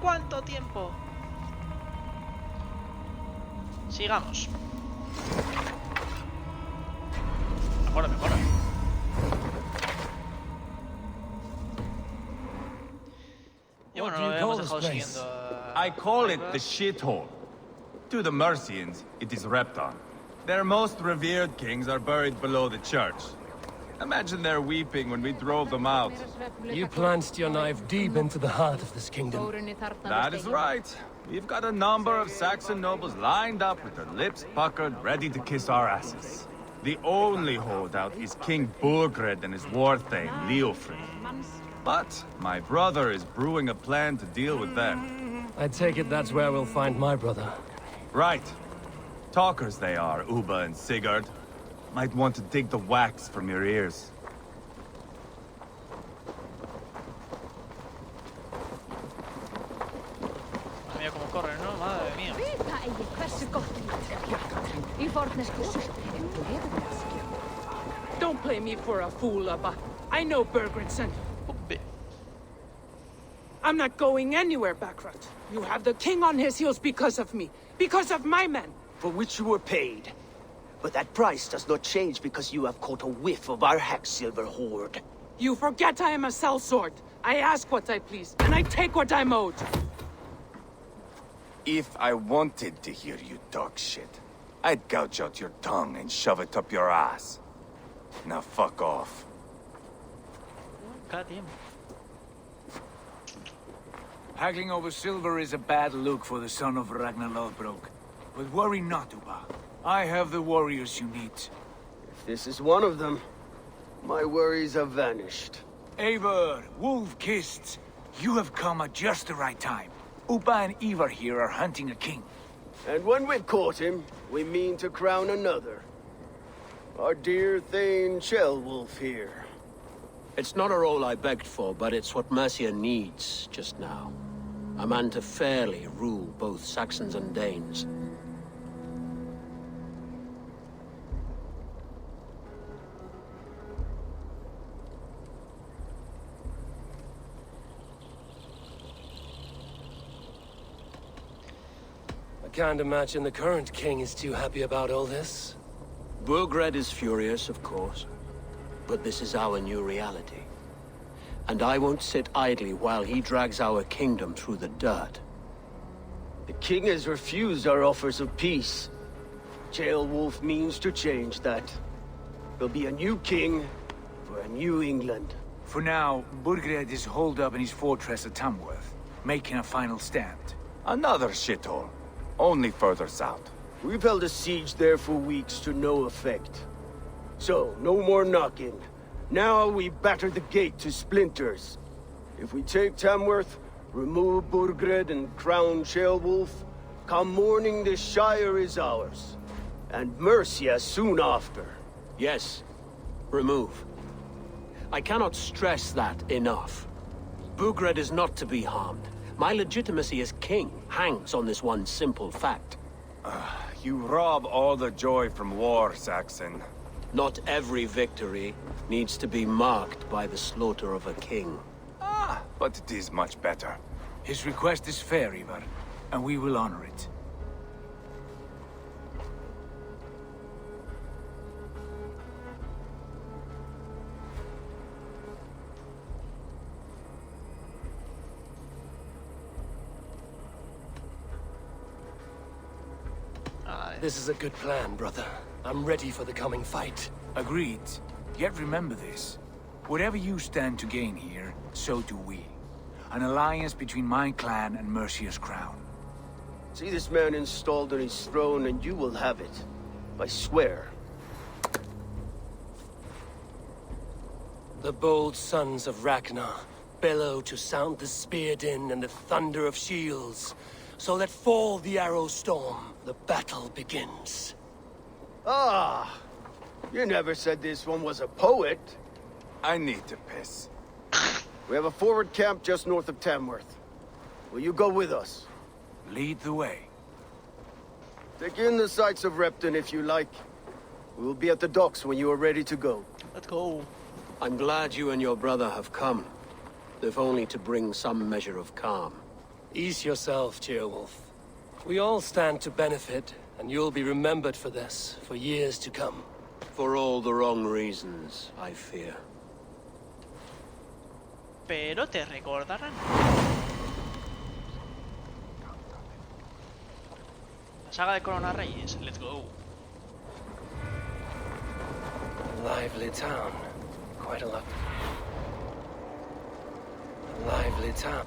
¿Cuánto tiempo? Sigamos. Mejora, mejora. Y bueno, lo hemos dejado siguiendo a... I call it the shithole. To the Mercians, it is Repton. Their most revered kings are buried below the church. Imagine their weeping when we drove them out. You plunged your knife deep into the heart of this kingdom. That is right. We've got a number of Saxon nobles lined up with their lips puckered, ready to kiss our asses. The only holdout is King Burgred and his war thane, Leofric. But my brother is brewing a plan to deal with them. I take it that's where we'll find my brother. Right. Talkers they are, Uba and Sigurd. Might want to dig the wax from your ears. Mira cómo corren, ¿no? Madre mía. Don't play me for a fool, Abba. I know Bergrenson. I'm not going anywhere, Backrot. You have the king on his heels because of me. Because of my men. For which you were paid. But that price does not change because you have caught a whiff of our Hacksilver hoard. You forget I am a sellsword. I ask what I please, and I take what I'm owed. If I wanted to hear you talk shit, I'd gouge out your tongue and shove it up your ass. Now fuck off. God damn. Haggling over silver is a bad look for the son of Ragnar Lodbrok. But worry not, Uba. I have the warriors you need. If this is one of them, my worries have vanished. Eivor, Wolf-Kissed, you have come at just the right time. Uba and Ivar here are hunting a king. And when we've caught him, we mean to crown another. Our dear Thane Shellwolf here. It's not a role I begged for, but it's what Mercia needs just now. A man to fairly rule both Saxons and Danes. I can't imagine the current king is too happy about all this. Burgred is furious, of course. But this is our new reality. And I won't sit idly while he drags our kingdom through the dirt. The king has refused our offers of peace. Jailwolf means to change that. There'll be a new king for a new England. For now, Burgred is holed up in his fortress at Tamworth, making a final stand. Another shithole. Only further south. We've held a siege there for weeks to no effect. So, no more knocking. Now we batter the gate to splinters. If we take Tamworth, remove Burgred and crown Shellwolf, come morning the Shire is ours. And Mercia soon after. Yes, remove. I cannot stress that enough. Burgred is not to be harmed. My legitimacy as king hangs on this one simple fact. You rob all the joy from war, Saxon. Not every victory needs to be marked by the slaughter of a king. But it is much better. His request is fair, Ivar, and we will honor it. This is a good plan, brother. I'm ready for the coming fight. Agreed. Yet remember this. Whatever you stand to gain here, so do we. An alliance between my clan and Mercia's crown. See this man installed on his throne and you will have it. I swear. The bold sons of Ragnar bellow to sound the spear din and the thunder of shields. So let fall the arrow storm. The battle begins. Ah! You never said this one was a poet. I need to piss. We have a forward camp just north of Tamworth. Will you go with us? Lead the way. Take in the sights of Repton if you like. We will be at the docks when you are ready to go. Let's go. I'm glad you and your brother have come, if only to bring some measure of calm. Ease yourself, Ceolwulf. We all stand to benefit, and you'll be remembered for this, for years to come. For all the wrong reasons, I fear. Pero te recordarán. La saga de Corona Reyes, let's go. Lively town. Quite a lot. Lively town.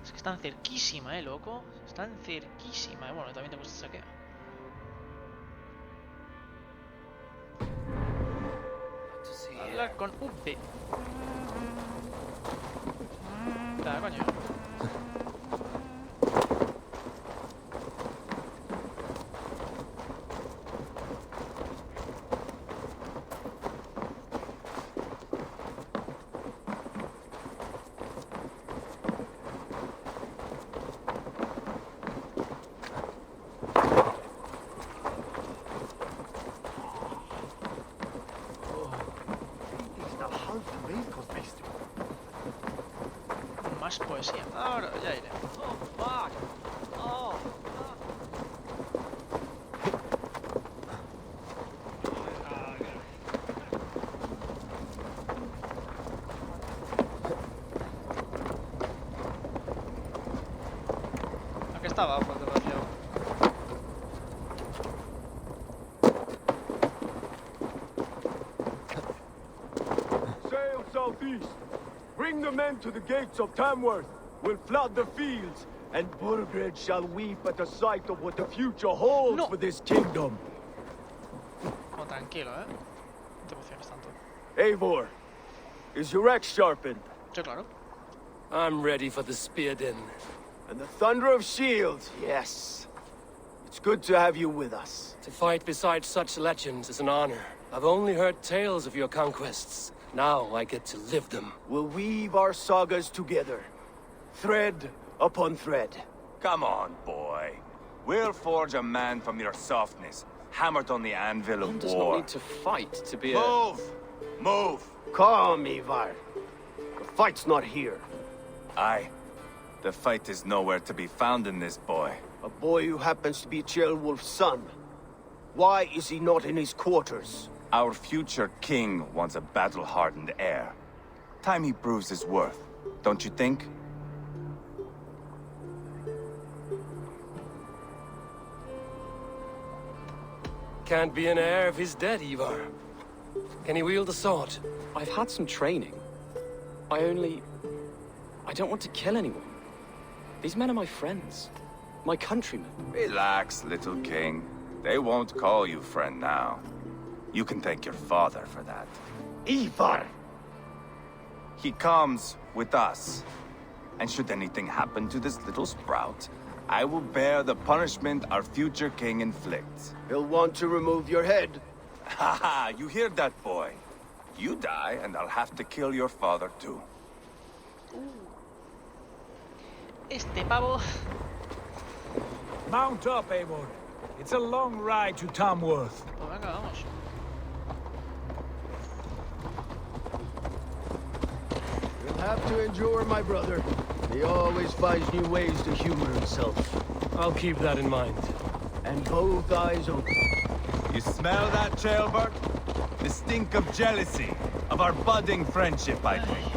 Es que están cerquísima, loco. Están cerquísima, Bueno, también te gusta saquear. Hablar con V. Claro, coño. Más poesía. Ahora ya iré. Oh, fuck. Oh, aquí estaba, pues demasiado. Sail southeast. Bring the men to the gates of Tamworth. We'll flood the fields, and Burgred shall weep at the sight of what the future holds for this kingdom. Oh, tranquilo, No te emociones tanto. Eivor, is your axe sharpened? Sí, claro. I'm ready for the spear din. And the thunder of shields, yes. It's good to have you with us. To fight beside such legends is an honor. I've only heard tales of your conquests. Now I get to live them. We'll weave our sagas together, thread upon thread. Come on, boy. We'll forge a man from your softness, hammered on the anvil of One does war. not need to fight to be a... Move! Move! Calm, Ivar. The fight's not here. Aye. The fight is nowhere to be found in this boy. A boy who happens to be Ceolwulf's son. Why is he not in his quarters? Our future king wants a battle-hardened heir. Time he proves his worth, don't you think? Can't be an heir if he's dead, Ivar. Can he wield a sword? I've had some training. I don't want to kill anyone. These men are my friends. My countrymen. Relax, little king. They won't call you friend now. You can thank your father for that. Ivar! He comes with us. And should anything happen to this little sprout, I will bear the punishment our future king inflicts. He'll want to remove your head. Haha, you hear that, boy? You die, and I'll have to kill your father, too. Este pavo. Mount up, Eivor. It's a long ride to Tamworth. Pues venga, vamos. You'll have to endure, my brother. He always finds new ways to humor himself. I'll keep that in mind. And both eyes open. You smell that, Ceolbert? The stink of jealousy, of our budding friendship, I think.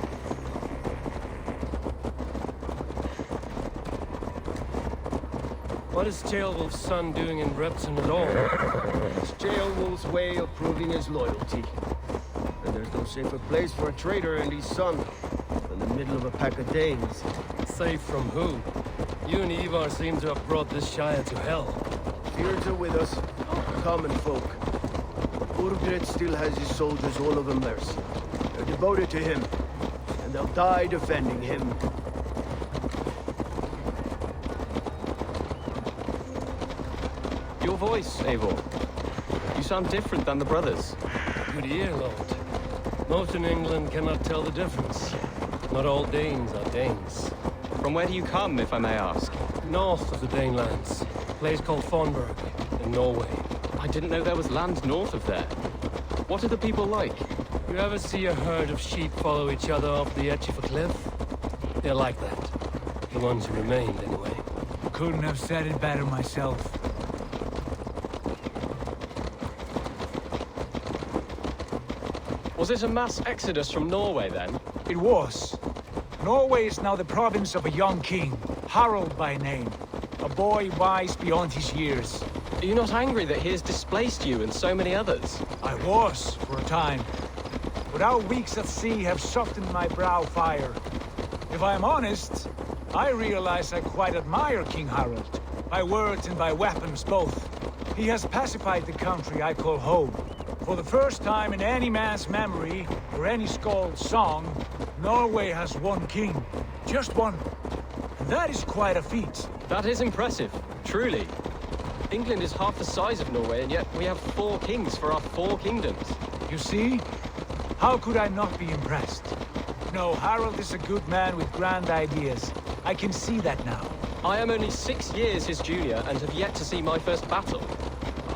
What is Ceolwulf's son doing in Repton at all? It's Ceolwulf's way of proving his loyalty. And there's no safer place for a traitor and his son than the middle of a pack of Danes. Safe from who? You and Ivar seem to have brought this Shire to hell. Fears are with us, common folk. Burgred still has his soldiers all over Mercia. They're devoted to him, and they'll die defending him. Your voice, Eivor. You sound different than the brothers. Good ear, Lord. Most in England cannot tell the difference. Not all Danes are Danes. From where do you come, if I may ask? North of the Danelands. A place called Fonberg, in Norway. I didn't know there was land north of there. What are the people like? You ever see a herd of sheep follow each other off the edge of a cliff? They're like that. The ones who remained, anyway. Couldn't have said it better myself. Was it a mass exodus from Norway, then? It was. Norway is now the province of a young king, Harald by name. A boy wise beyond his years. Are you not angry that he has displaced you and so many others? I was, for a time. But our weeks at sea have softened my brow fire. If I am honest, I realize I quite admire King Harald. By words and by weapons both. He has pacified the country I call home. For the first time in any man's memory, or any skald's song, Norway has one king. Just one. And that is quite a feat. That is impressive, truly. England is half the size of Norway, and yet we have 4 kings for our 4 kingdoms. You see? How could I not be impressed? No, Harald is a good man with grand ideas. I can see that now. I am only 6 years his junior and have yet to see my first battle.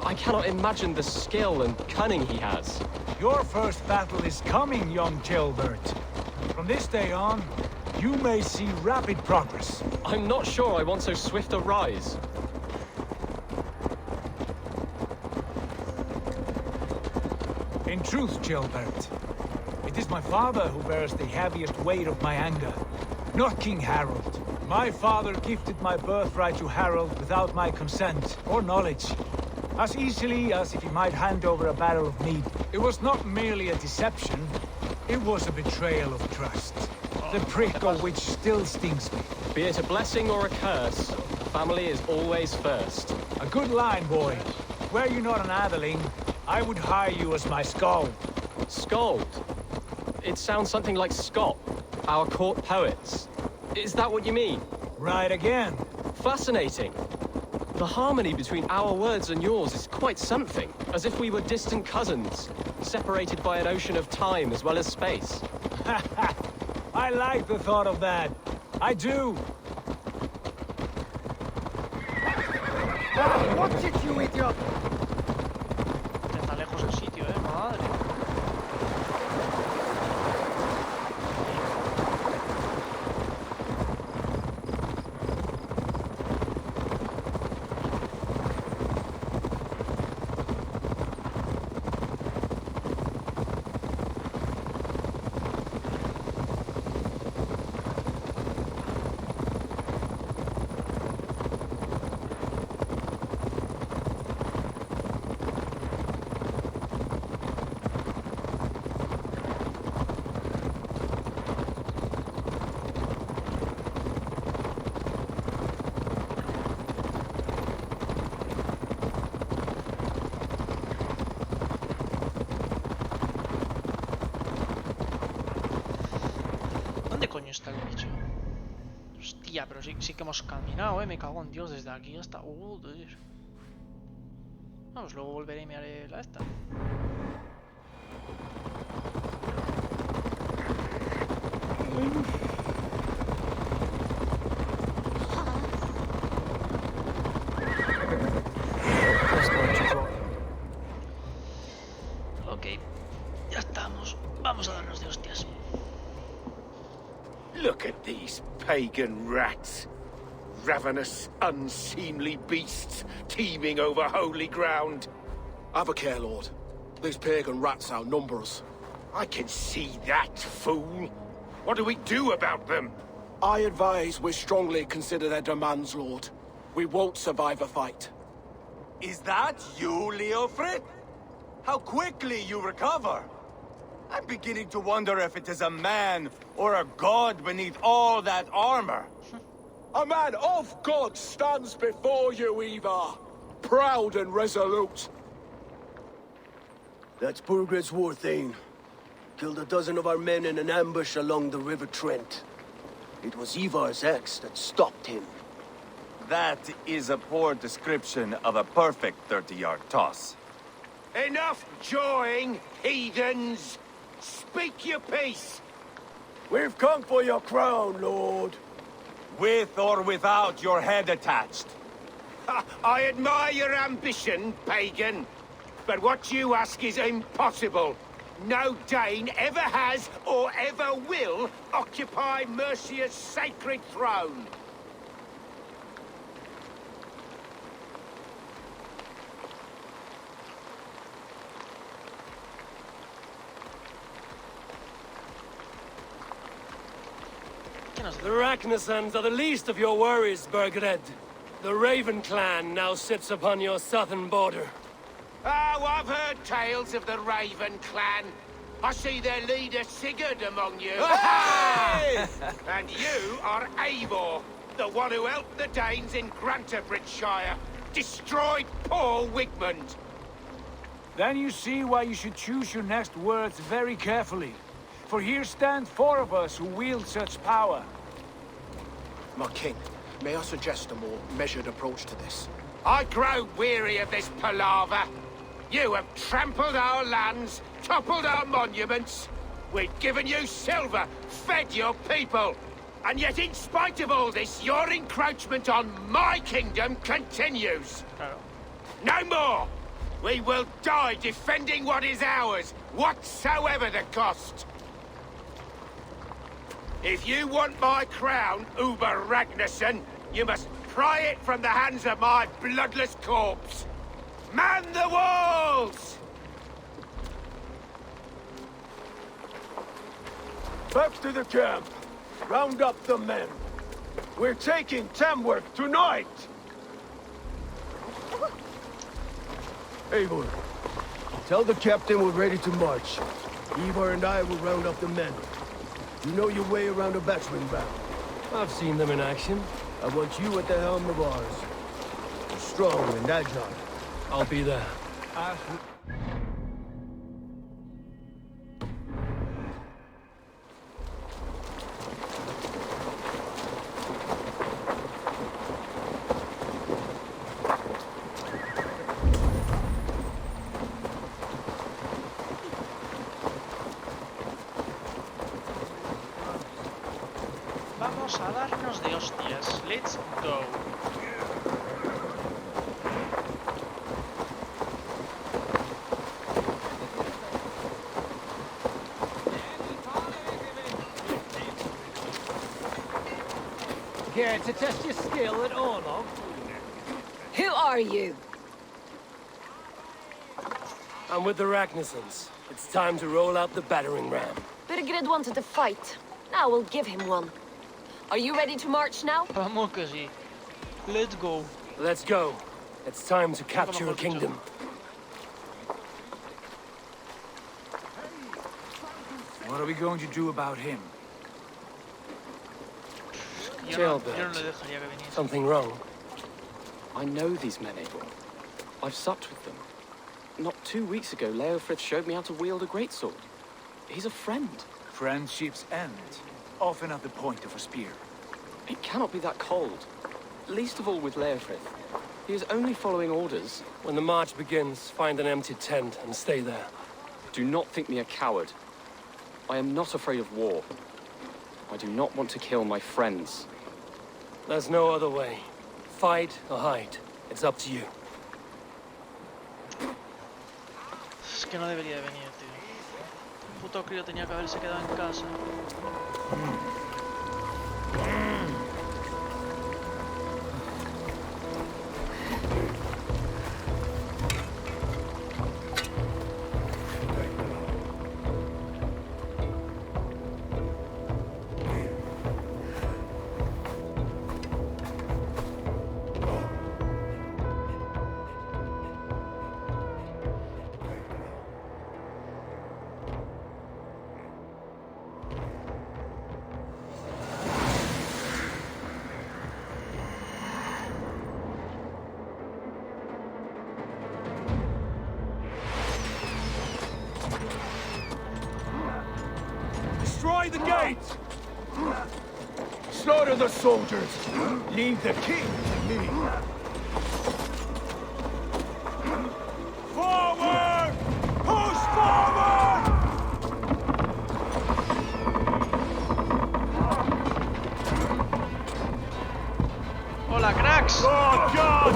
I cannot imagine the skill and cunning he has. Your first battle is coming, young Gilbert. From this day on, you may see rapid progress. I'm not sure I want so swift a rise. In truth, Gilbert, it is my father who bears the heaviest weight of my anger, not King Harald. My father gifted my birthright to Harald without my consent or knowledge. As easily as if he might hand over a barrel of mead. It was not merely a deception, it was a betrayal of trust. The prick of which still stings me. Be it a blessing or a curse, family is always first. A good line, boy. Were you not an atheling, I would hire you as my skald. Skald? It sounds something like Scott, our court poets. Is that what you mean? Right again. Fascinating. The harmony between our words and yours is quite something. As if we were distant cousins, separated by an ocean of time as well as space. I like the thought of that. I do. Watch it, you idiot! Está lejos el sitio, madre. ¿Dónde coño está el bicho? Hostia, pero sí que hemos caminado, me cago en Dios, desde aquí hasta... Joder. Vamos, luego volveré y me haré la esta. Ok, ya estamos. Vamos a darnos de hostias. Look at these pagan rats. Ravenous, unseemly beasts teeming over holy ground. Have a care, Lord. These pagan rats outnumber us. I can see that, fool. What do we do about them? I advise we strongly consider their demands, Lord. We won't survive a fight. Is that you, Leofrid? How quickly you recover! I'm beginning to wonder if it is a man or a god beneath all that armor. A man of God stands before you, Eva. Proud and resolute. That's Burgred's war thane. Killed a dozen of our men in an ambush along the River Trent. It was Ivar's axe that stopped him. That is a poor description of a perfect 30-yard toss. Enough jawing, heathens! Speak your piece! We've come for your crown, Lord. With or without your head attached. Ha, I admire your ambition, pagan. but what you ask is impossible. No Dane ever has or ever will occupy Mercia's sacred throne. The Ragnarsons are the least of your worries, Burgred. The Raven clan now sits upon your southern border. Oh, I've heard tales of the Raven clan. I see their leader Sigurd among you. Hey! And you are Eivor, the one who helped the Danes in Grantabridgeshire. Destroyed poor Wigmund. Then you see why you should choose your next words very carefully. For here stand 4 of us who wield such power. My king, may I suggest a more measured approach to this? I grow weary of this palaver. You have trampled our lands, toppled our monuments. We've given you silver, fed your people. And yet in spite of all this, your encroachment on my kingdom continues. No more! We will die defending what is ours, whatsoever the cost. If you want my crown, Uber Ragnarsson, you must pry it from the hands of my bloodless corpse. Man the walls! Back to the camp. Round up the men. We're taking Tamworth tonight! Eivor, tell the captain we're ready to march. Eivor and I will round up the men. You know your way around a battering ram. I've seen them in action. I want you at the helm of ours. Strong and agile. I'll be there. Vamos a darnos de hostias. Let's go. Care to test your skill at Orlog? Who are you? I'm with the Ragnarsons. It's time to roll out the battering ram. Burgred wanted to fight. Now we'll give him one. Are you ready to march now? Vamos que sí. Let's go. Let's go. It's time to capture a kingdom. What are we going to do about him? Yo no Jailbird. le dejaría que viniese. Something wrong? I know these men, Abel. I've supped with them. Not 2 weeks ago, Leofrith showed me how to wield a greatsword. He's a friend. Friendship's end, often at the point of a spear. It cannot be that cold. Least of all with Leofrith. He is only following orders. When the march begins, find an empty tent and stay there. Do not think me a coward. I am not afraid of war. I do not want to kill my friends. There's no other way. Fight or hide. It's up to you. Es que no debería de venir, tío. El puto crío tenía que haberse quedado en casa. Destroy the gate! Slaughter the soldiers! Leave the king to me! Forward! Push forward! Hola, cracks. Oh, God!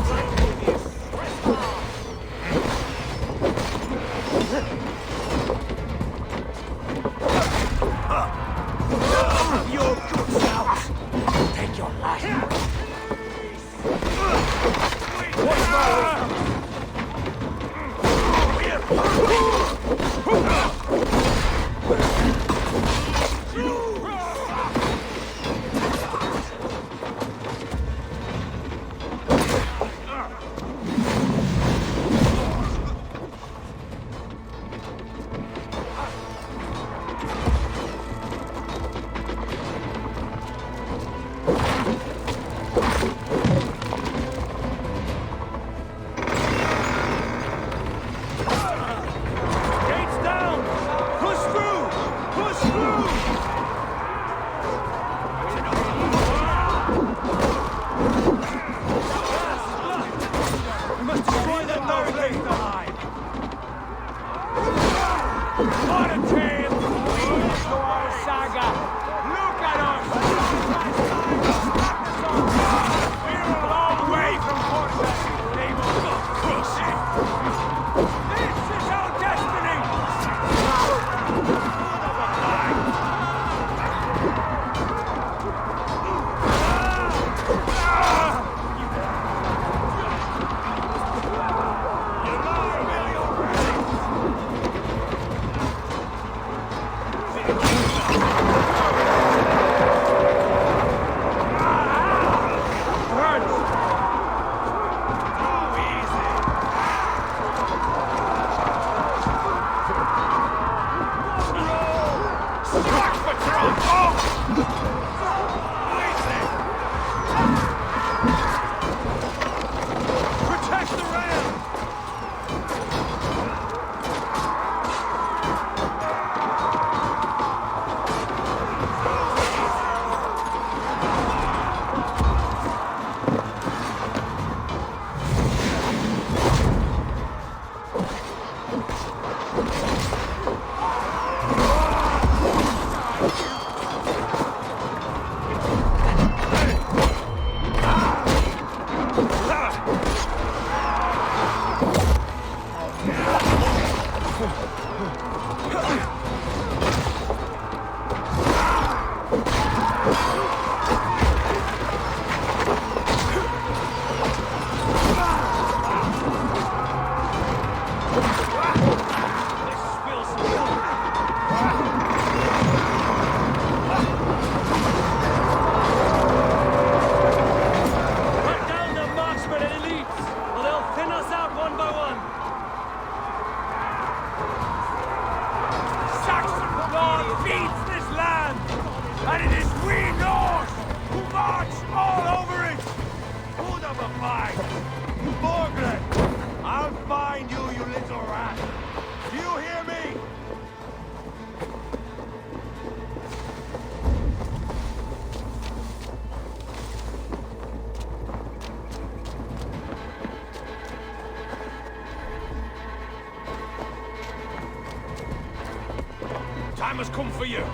Time has come for you.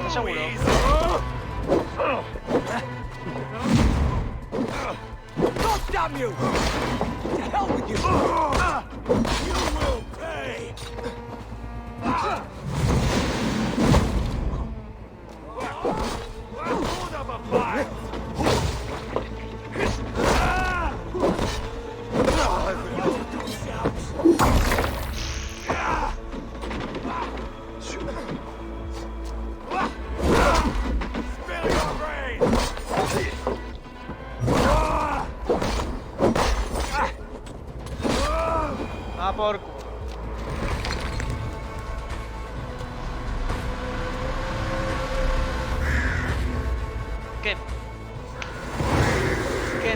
Seguro. God damn you! To hell with you! You will pay. Hold up a fight. Ah, por culo. ¿Qué? ¿Qué?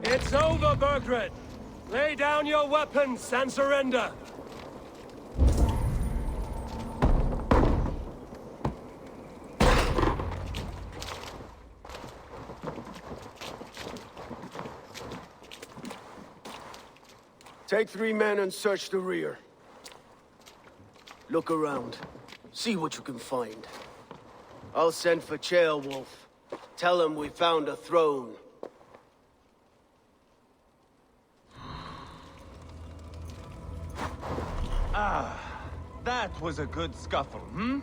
It's over, Burgred. Lay down your weapons and surrender. Take 3 men and search the rear. Look around. See what you can find. I'll send for Chaelwolf. Tell him we found a throne. Ah, that was a good scuffle, hmm?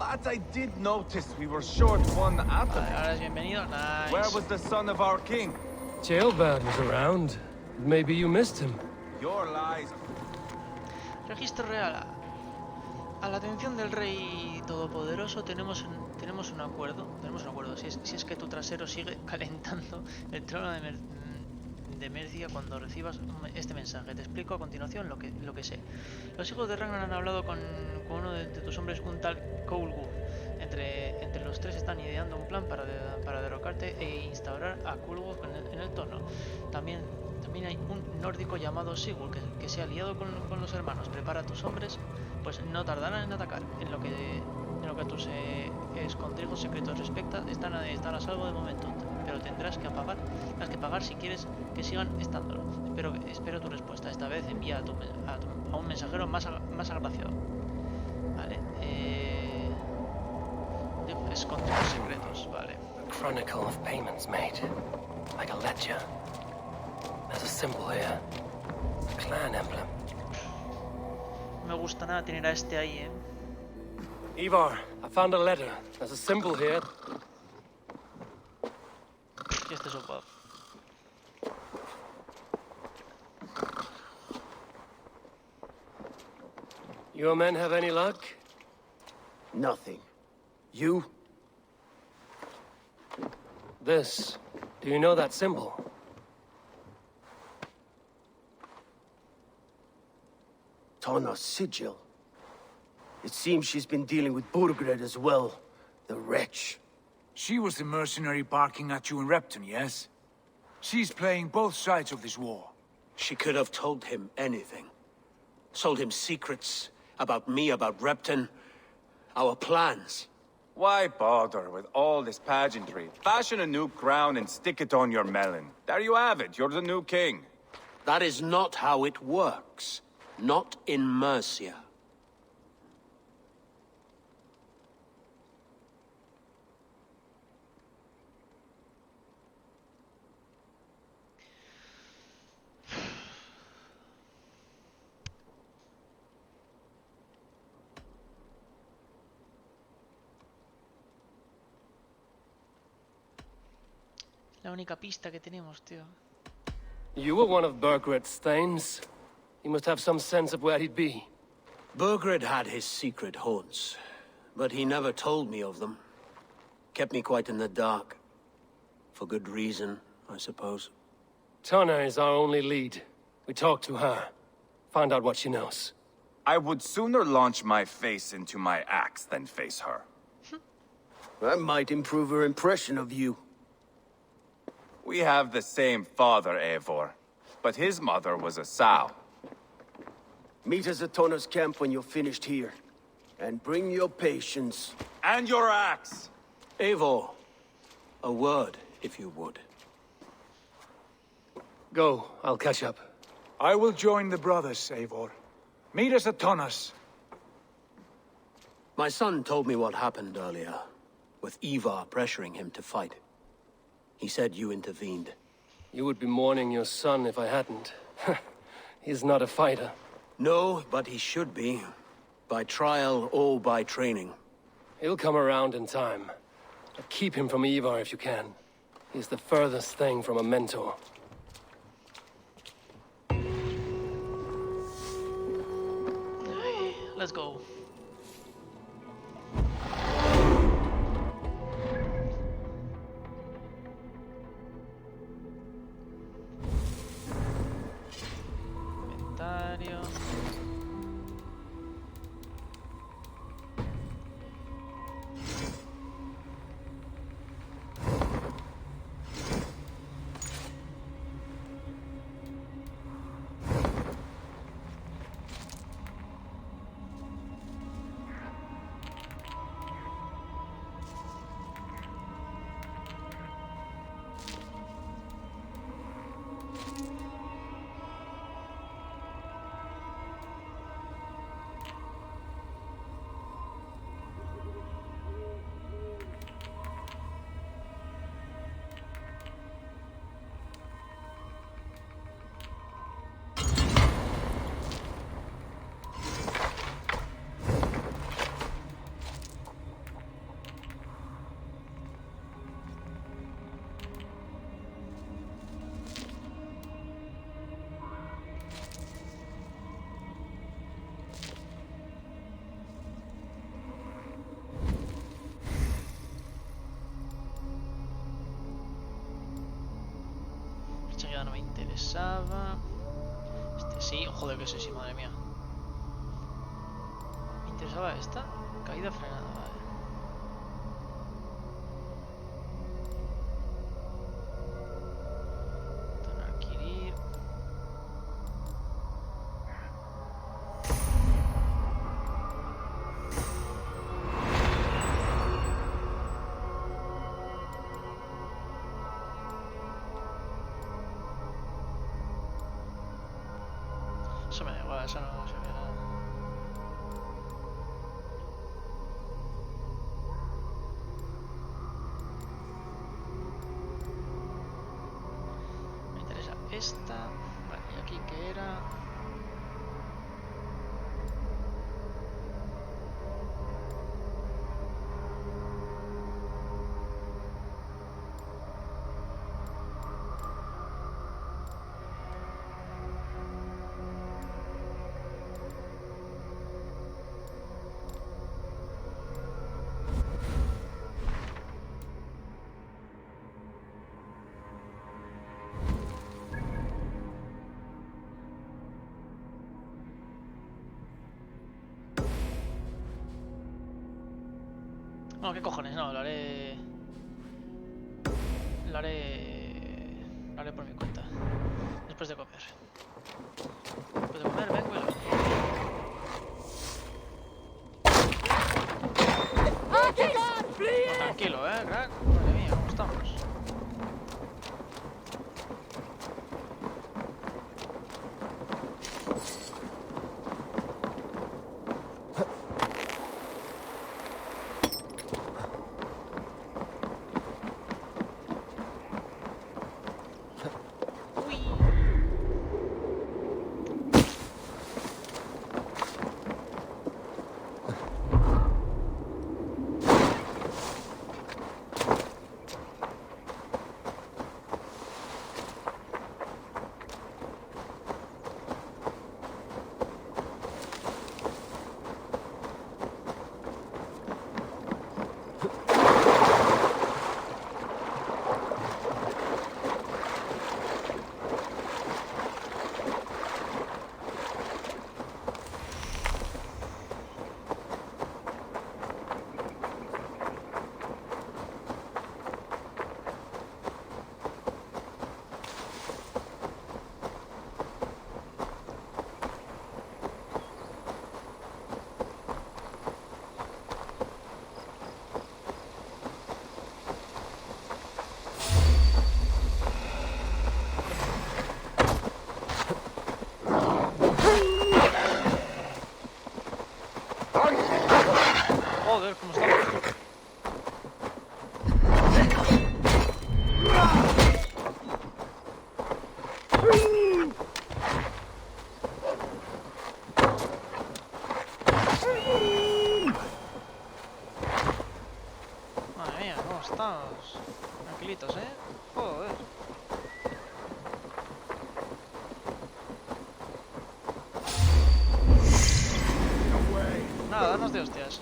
But I did notice we were short one Vale, atom. ahora es bienvenido. Nice. Where was the son of our king? Jailbird was around. Maybe you missed him. Your lies. Registro real. A la atención del rey todopoderoso tenemos un acuerdo. Si es que tu trasero sigue calentando el trono de Mercia cuando recibas este mensaje. Te explico a continuación lo que sé. Los hijos de Ragnar han hablado con uno de tus hombres, un tal Koulgu. Entre los tres están ideando un plan para derrocarte e instaurar a Koulgu en el trono. También hay un nórdico llamado Sigurd que se ha aliado con los hermanos. Prepara a tus hombres, pues no tardarán en atacar. En lo que a tus escondrijos secretos respecta, están a salvo de momento, pero tendrás que pagar si quieres que sigan estándolo. Espero tu respuesta. Esta vez envía a un mensajero más agraciado. Vale. Escondrijos secretos, vale. A chronicle of payments made, like a ledger. There's a symbol here, a clan emblem. No me gusta nada tener a este ahí, Ivar, I found a letter. There's a symbol here. Y este es un juego. Your men have any luck? Nothing. You? This. Do you know that symbol? Tana's sigil. It seems she's been dealing with Burgred as well. The wretch. She was the mercenary barking at you in Repton, yes? She's playing both sides of this war. She could have told him anything. Sold him secrets about me, about Repton, our plans. Why bother with all this pageantry? Fashion a new crown and stick it on your melon. There you have it, you're the new king. That is not how it works. Not in Mercia. La única pista que tenemos, tío. You were one of Burgred's thanes. He must have some sense of where he'd be. Burgred had his secret haunts, but he never told me of them. Kept me quite in the dark. For good reason, I suppose. Tana is our only lead. We talk to her. Find out what she knows. I would sooner launch my face into my axe than face her. That might improve her impression of you. We have the same father, Eivor, but his mother was a sow. Meet us at Tana's camp when you're finished here. And bring your patience. And your axe! Eivor, a word, if you would. Go, I'll catch up. I will join the brothers, Eivor. Meet us at Tana's. My son told me what happened earlier, with Ivar pressuring him to fight. He said you intervened. You would be mourning your son if I hadn't. He's not a fighter. No, but he should be. By trial or by training. He'll come around in time. But keep him from Ivar if you can. He's the furthest thing from a mentor. Let's go. Comentario. no me interesaba. Este sí, joder que sí, madre mía. Me interesaba esta. Caída frenada, vale. Adquirir. Eso me da igual, eso no se ve nada. Me interesa esta. Vale, y aquí que era. No, ¿qué cojones? No, lo haré... Lo haré por mi cuenta. Después de comer. Después de comer, vengo y lo hago. Tranquilo, crack. Madre mía, ¿cómo estamos? Joder, ¿cómo estamos? Madre mía, ¿cómo estamos? Tranquilitos, ¿eh? Joder. Nada, danos de hostias.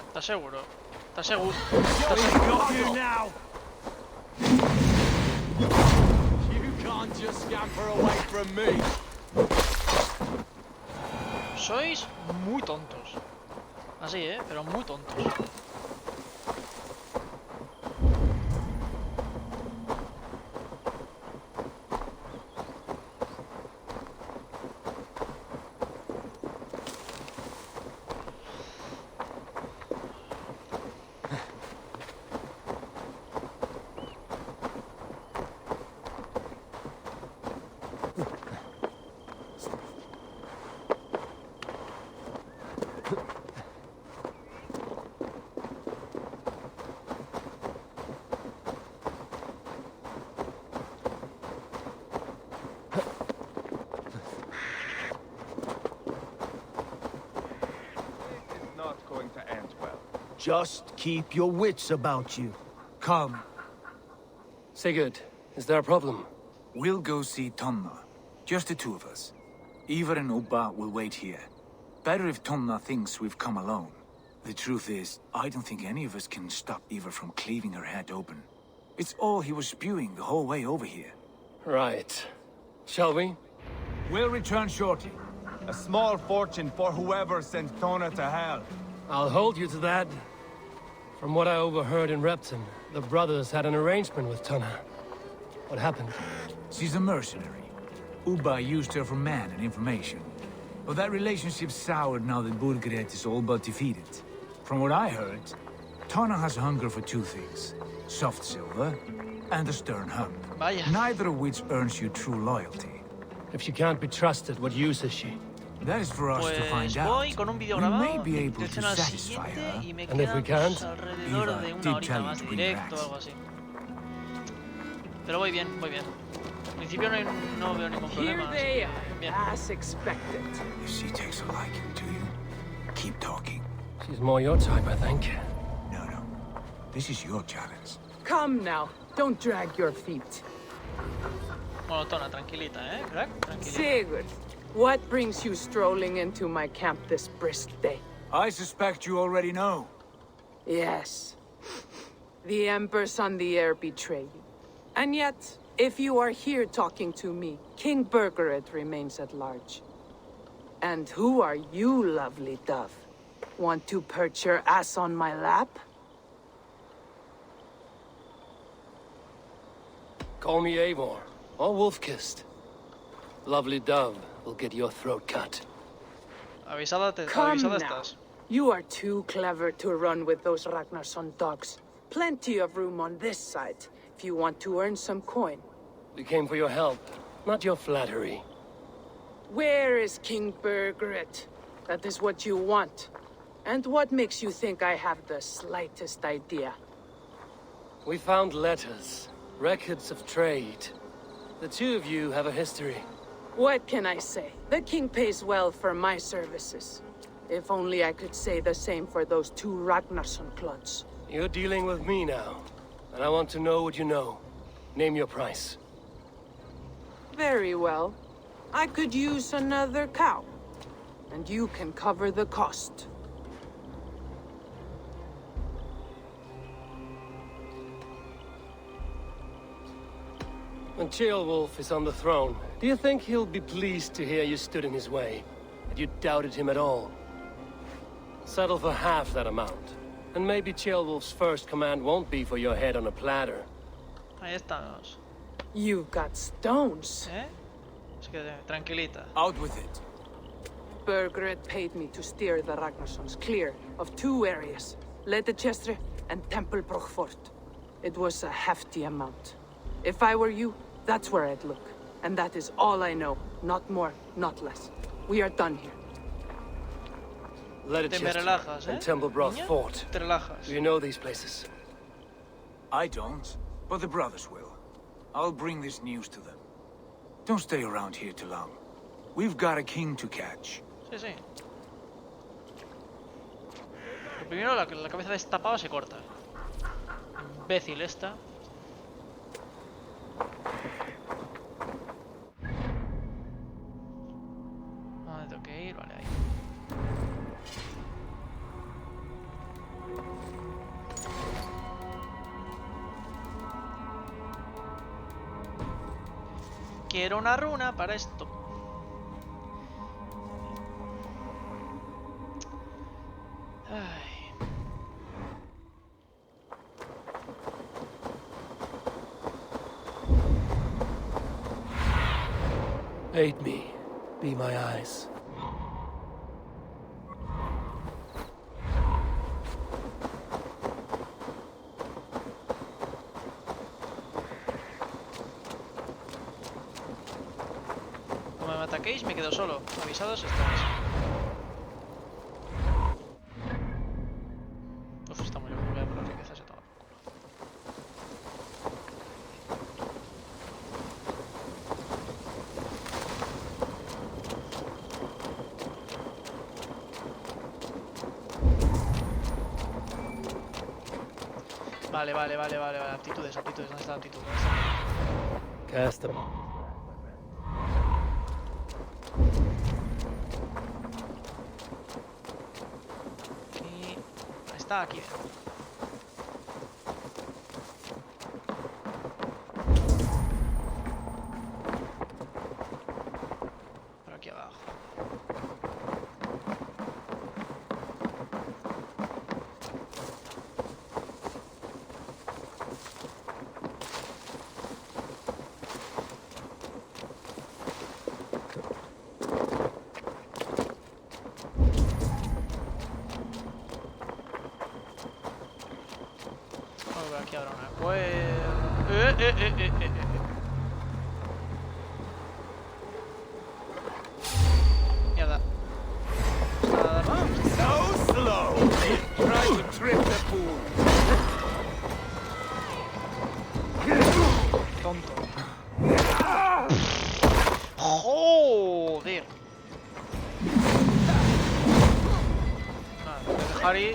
¿Estás seguro? ¿Estás seguro? ¿Estás seguro? Sois muy tontos. Así, pero muy tontos. Just keep your wits about you. Come. Sigurd, is there a problem? We'll go see Tonna. Just the two of us. Ivar and Ubba will wait here. Better if Tonna thinks we've come alone. The truth is, I don't think any of us can stop Ivar from cleaving her head open. It's all he was spewing the whole way over here. Right. Shall we? We'll return shortly. A small fortune for whoever sent Tona to hell. I'll hold you to that. From what I overheard in Repton, the brothers had an arrangement with Tonna. What happened? She's a mercenary. Ubba used her for man and information. But that relationship soured now that Burgred is all but defeated. From what I heard, Tonna has hunger for two things. Soft silver and a stern hump. Vaya. Neither of which earns you true loyalty. If she can't be trusted, what use is she? That is for us to find Pues out. voy con un vídeo We grabado, may be able to dirección al satisfy siguiente her. y me And if queda we pues, can't? alrededor Eva de una did horita tell you más to de bring directo o rats. algo así. Pero voy bien, voy bien. En principio no veo ningún Here problema. they así que bien. are, as expected. If she takes a liking to you, keep talking. She's more your type, I think. No. This is your challenge. Come now, don't drag your feet. Bueno, Tona, tranquilita, crack? Tranquilita. Sigurd, what brings you strolling into my camp this brisk day? I suspect you already know. Yes. The Embers on the air betray you. And yet, if you are here talking to me, King Burgered remains at large. And who are you, lovely dove? Want to perch your ass on my lap? Call me Eivor, or Wolf-Kissed. Lovely dove will get your throat cut. Avisada Come avisada now. estás. You are too clever to run with those Ragnarsson dogs. Plenty of room on this side, if you want to earn some coin. We came for your help, not your flattery. Where is King Burgered? That is what you want. And what makes you think I have the slightest idea? We found letters, records of trade. The two of you have a history. What can I say? The king pays well for my services. If only I could say the same for those two Ragnarsson clods. You're dealing with me now, and I want to know what you know. Name your price. Very well. I could use another cow. And you can cover the cost. When Ceolwulf is on the throne, do you think he'll be pleased to hear you stood in his way? That you doubted him at all? Settle for half that amount. And maybe Ceolwulf's first command won't be for your head on a platter. Ahí estamos. You've got stones. Así que tranquilita. Out with it. Burgred paid me to steer the Ragnarssons clear of two areas. Ledechestre and Tempelbroch Fort. It was a hefty amount. If I were you, that's where I'd look. And that is all I know. Not more, not less. We are done here. Ledechestre relajas, and Tempelbroch niña? Fort. Te relajas. Do you know these places? I don't, but the brothers will. I'll bring this news to them. Don't stay around here too long. We've got a king to catch. Sí, sí. Lo primero, la cabeza destapada se corta. Imbécil esta. ¿Dónde tengo que ir? Vale, ahí. Quiero una runa para esto. Ay. Aid me. Be my eyes. Como me ataquéis, me quedo solo. Avisados estáis. Uf, está muy bien. Voy a por las riquezas y todo. Vale. Aptitudes. ¿Dónde está la aptitud? ¿Dónde está? Cast them. Aquí... Está aquí. Por aquí abajo. Aquí habrá una cueva. Mierda. So slow! Try to trip the pool. Tonto. Joder. Nada, voy a dejar ahí.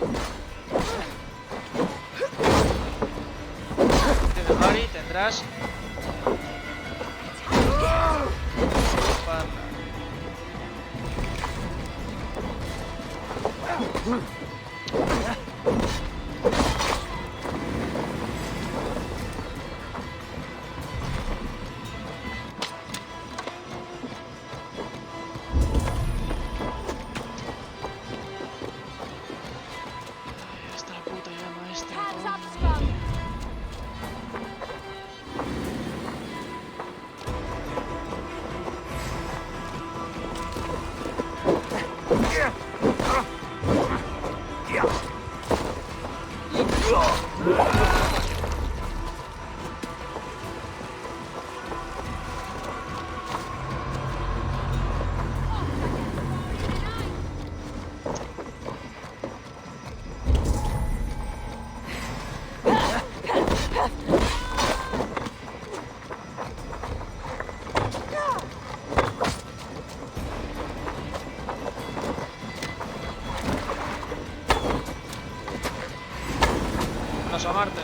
Harry, tendrás está la puta llama esta. Asomarte.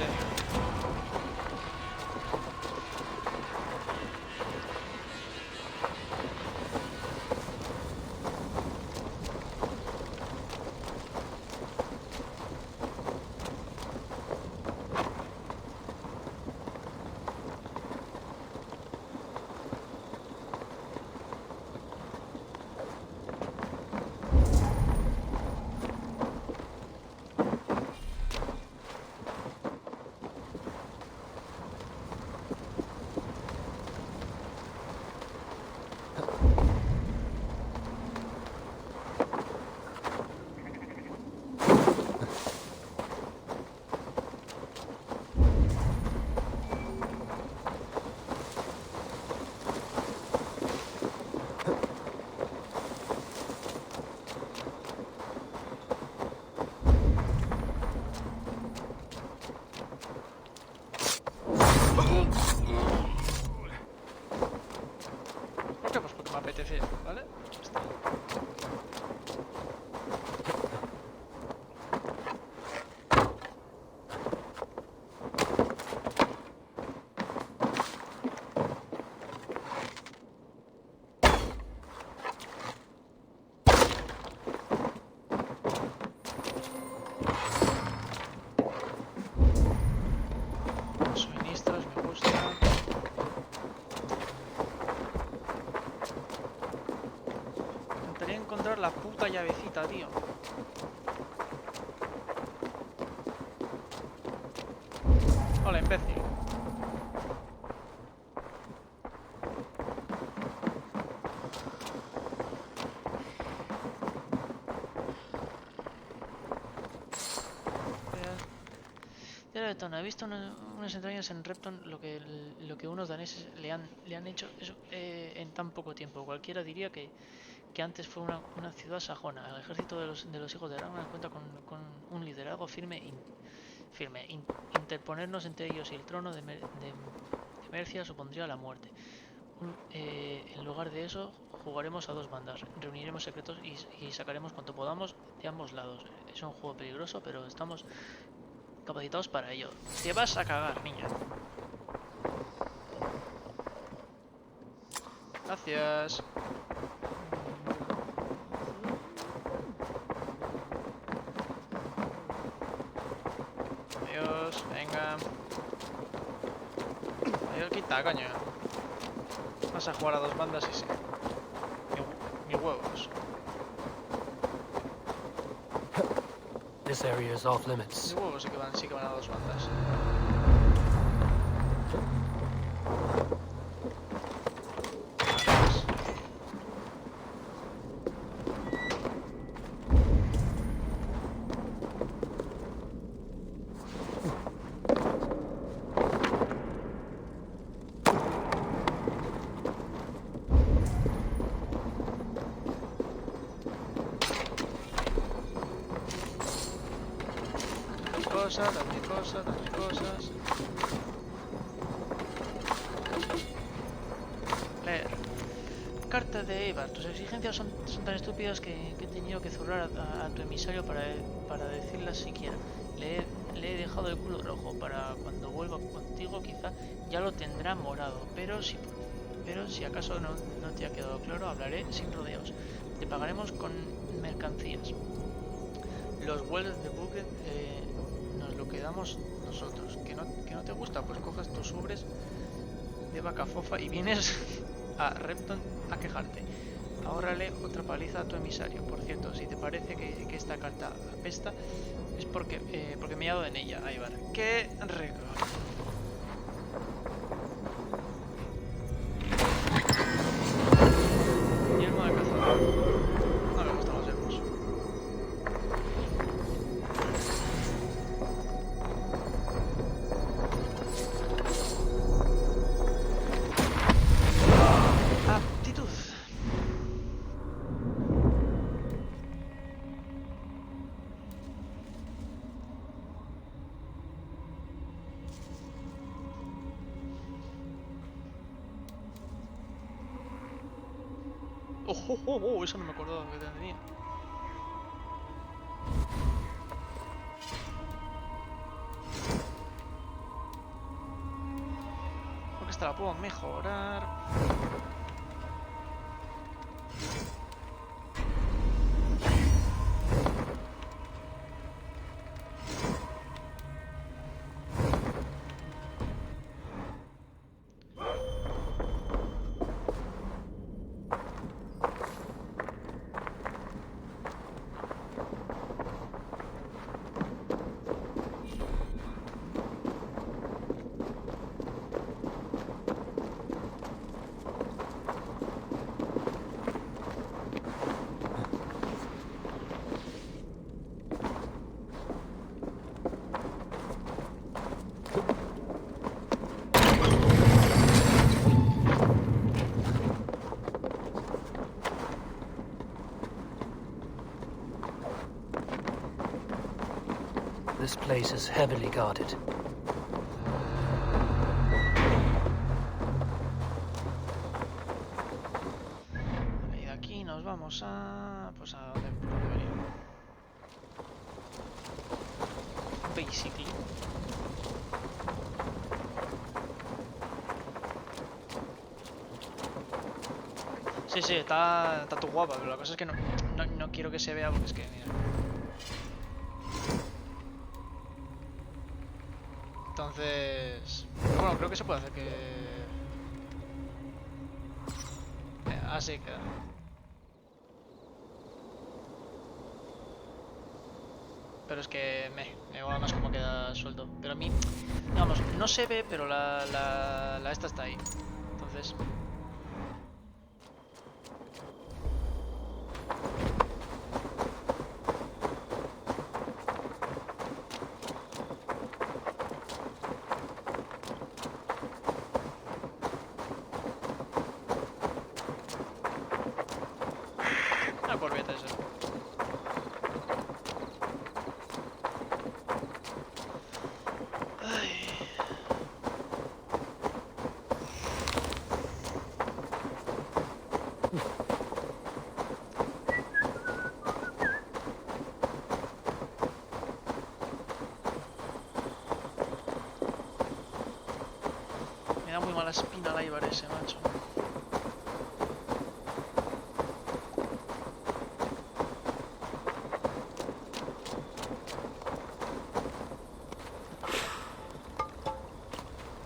¿Por qué? Pues porque me apetece, ¿vale? Ya está. Los suministros me gustan. Intentaría encontrar la puta llavecita, tío. Hola, imbécil. He visto unas entrañas en Repton, lo que unos daneses le han hecho eso, en tan poco tiempo. Cualquiera diría que antes fue una ciudad sajona. El ejército de los hijos de Ragnar cuenta con un liderazgo firme. Interponernos entre ellos y el trono de Mercia supondría la muerte. En lugar de eso, jugaremos a dos bandas, reuniremos secretos y sacaremos cuanto podamos de ambos lados. Es un juego peligroso, pero estamos capacitados para ello. Te vas a cagar, niña. Gracias. Adiós, venga. Adiós, quita, coño. Vas a jugar a dos bandas y sí. Mis huevos. This area is off limits. Mis huevos sí que van a dos bandas. Dame cosas. Leer. Carta de Eibar. Tus exigencias son tan estúpidas que he tenido que zurrar a tu emisario para decirlas siquiera. Le he dejado el culo rojo. Para cuando vuelva contigo quizá ya lo tendrá morado. Pero si acaso no te ha quedado claro, hablaré sin rodeos. Te pagaremos con mercancías. Los vuelos de buque nos lo quedamos nosotros. ¿Que no te gusta? Pues coges tus ubres de vaca fofa y vienes a Repton a quejarte. Ahórrale otra paliza a tu emisario. Por cierto, si te parece que esta carta apesta, es porque me he dado en ella. Ahí va. ¡Qué rico! Yelmo de cazador. No me gustan los yelmos. Aptitud. Oh, eso no me acordaba que tenía. Porque esta la puedo mejorar. This place is heavily guarded. Y de aquí nos vamos a... pues a donde venimos. Basically. Sí, está tu guapa, pero la cosa es que no quiero que se vea porque es que, mira. Entonces... bueno, creo que se puede hacer que... así queda. Pero es que me mola más como queda suelto. Pero a mí, digamos, no se ve, pero la esta está ahí. Entonces... una corbeta esa. Ay. Me da muy mala espina la Ibar ese, macho.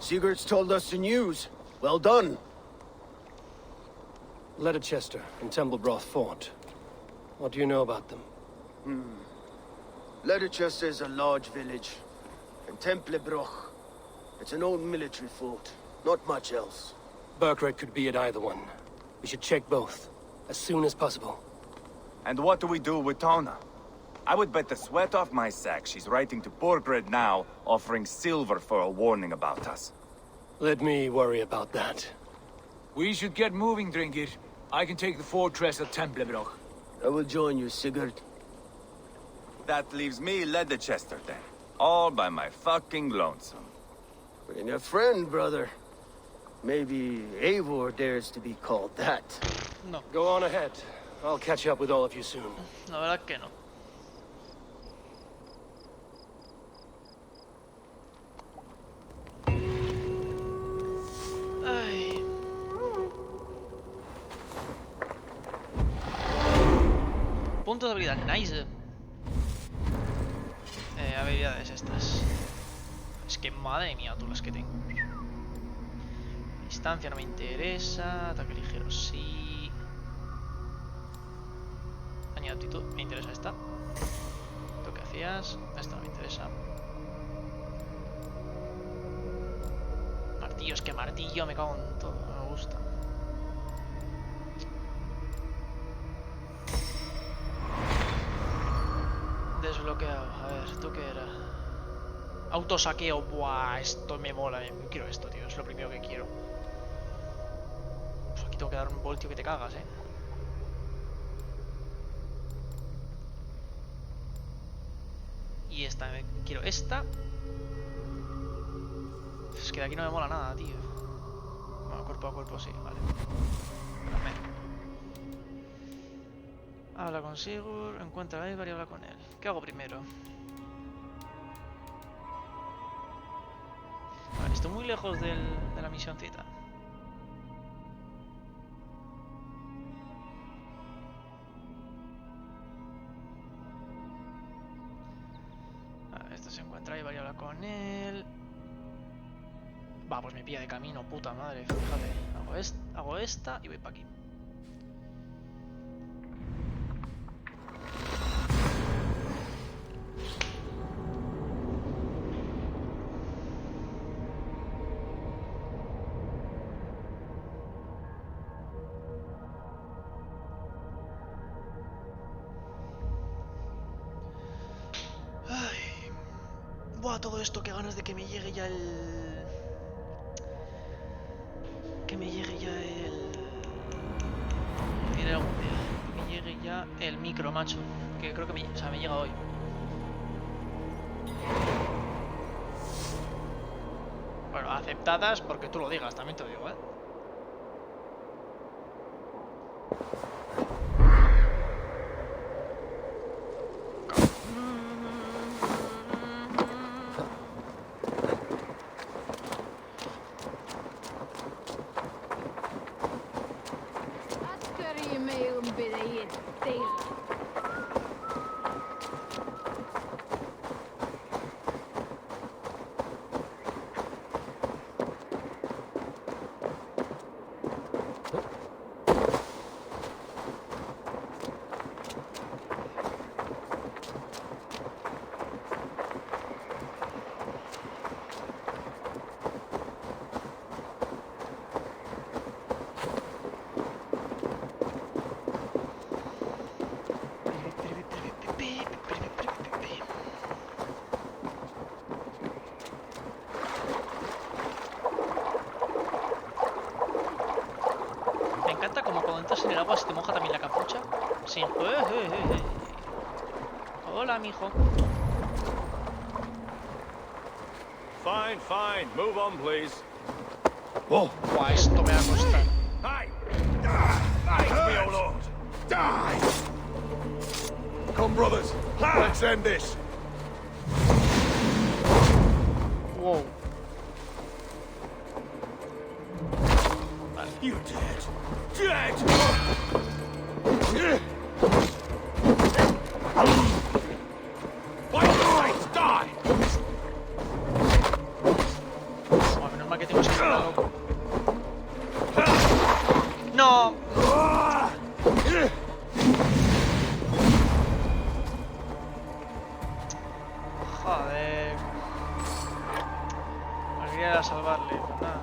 Sigurd's told us the news. Well done. Leicester and Templebroth fought. What do you know about them? Leicester is a large village. And Templebroch, it's an old military fort. Not much else. Burkred could be at either one. We should check both, as soon as possible. And what do we do with Tona? I would bet the sweat off my sack she's writing to Borgred now, offering silver for a warning about us. Let me worry about that. We should get moving, Drinkit. I can take the fortress of Templebroch. I will join you, Sigurd. That leaves me Leicester then. All by my fucking lonesome. Bring a friend, brother. Maybe Eivor dares to be called that. No, Go on ahead. I'll catch up with all of you soon. la verdad que no. Ay. Puntos de habilidad, nice. Habilidades estas. Es que madre mía, tú las que tengo. Distancia no me interesa. Ataque ligero sí. Daño de aptitud, me interesa esta. ¿Tú qué hacías? Esta no me interesa. Martillo, es que martillo me cago en todo. No me gusta. Desbloqueado. A ver, ¿tú qué era? Autosaqueo. Buah, esto me mola. Quiero esto, tío. Es lo primero que quiero. Pues aquí tengo que dar un voltio que te cagas, Y esta, quiero esta. Es que de aquí no me mola nada, tío. Bueno, cuerpo a cuerpo sí, vale. Habla con Sigurd, encuentra a Ivar y habla con él. ¿Qué hago primero? Vale, estoy muy lejos de la misioncita. Vale, esto se encuentra a Ivar y habla con él. Va, pues me pilla de camino, puta madre. Fíjate, hago esta y voy para aquí. Buah, todo esto, qué ganas de que me llegue ya el... Que me llegue ya el... Diré algún día. Que me llegue ya el micro, macho. Que creo que me llega hoy. Bueno, aceptadas porque tú lo digas, también te lo digo, En el agua se te moja también la capucha. Sí. Hola, mijo. Fine, fine. Move on, please. Oh, buah, esto me va a costar. Hey! Die! Me, oh lord! Die! Come, brothers. Let's end this. Wow. You dead. Dead! ¡No! Joder. Me quería salvarle, pero nada.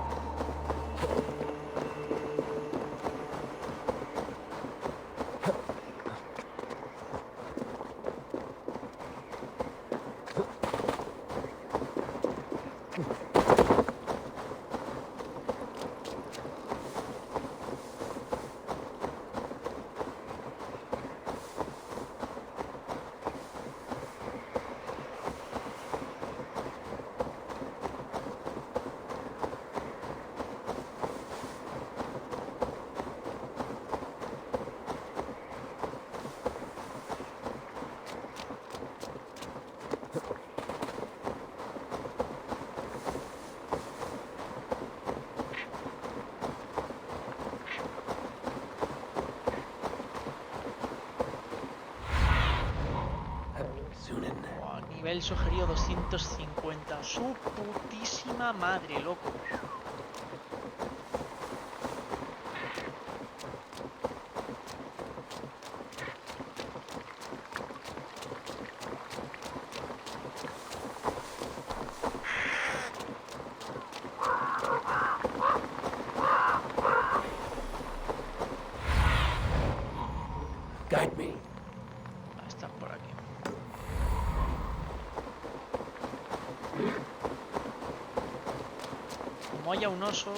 Nivel sugerido 250. Su putísima madre, loco. Guide me. Está por aquí. Como haya un oso...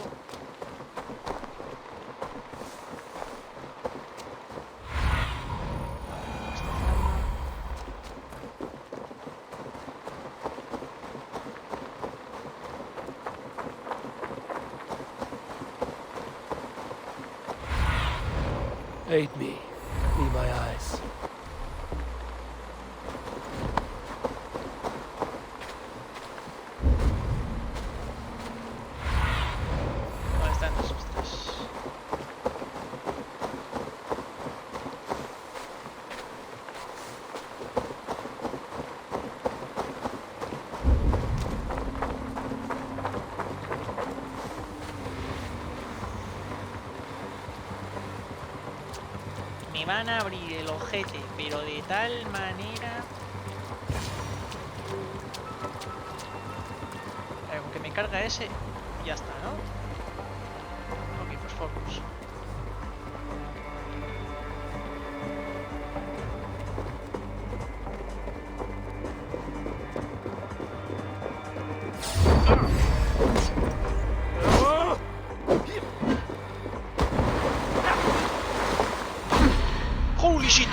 Aid me. Be my eyes. ¿Dónde están esos tres? Me van a abrir el ojete, pero de tal manera... Con que me carga ese, ya está, ¿no? Ok, pues focus. Holy shit!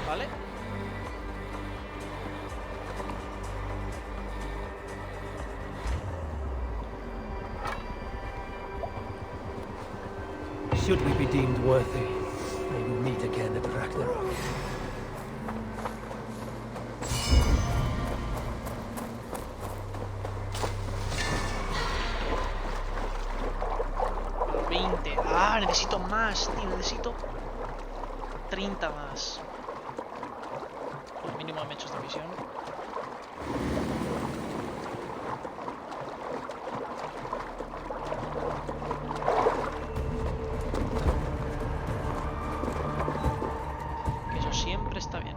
¿Vale? Should we be deemed worthy, may we meet again at Ragnarok. Los 20. Ah, necesito más, tío. Necesito 30 más. Como mínimo me he hecho esta misión. Que eso siempre está bien.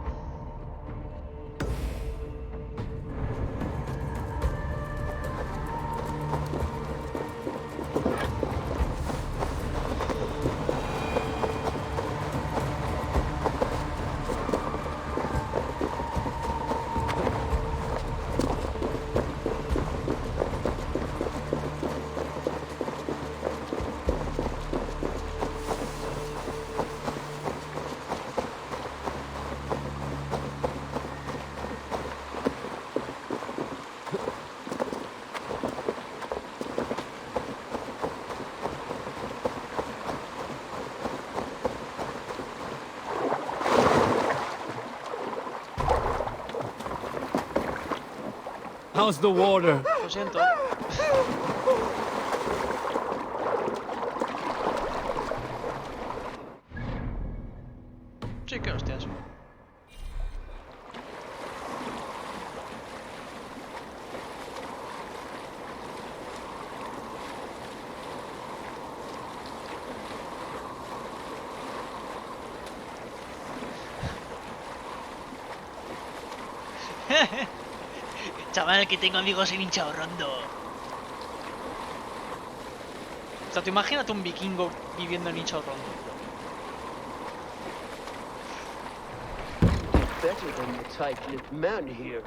How's the water? Lo siento. Sí, que hostias. Chaval, que tengo amigos en hinchado rondo. O sea, tú imagínate un vikingo viviendo en hinchado rondo. Better than the tight-lipped man here.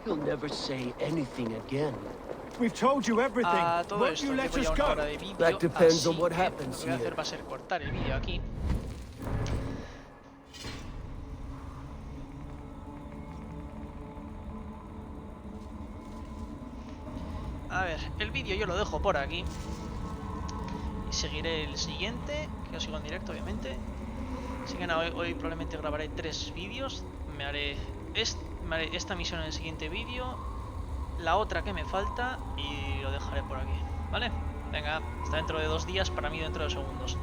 He'll never say anything again. We've told you everything. Todo Won't esto you let llevo us ya una go? hora de vídeo, That depends on así what que happens lo que voy a here. hacer va a ser cortar el vídeo aquí. A ver, el vídeo yo lo dejo por aquí. Y seguiré el siguiente, que os sigo en directo obviamente. Así que nada, hoy probablemente grabaré 3 vídeos. Me haré esta misión en el siguiente vídeo, la otra que me falta y lo dejaré por aquí, ¿vale? Venga, hasta dentro de 2 días, para mí dentro de segundos.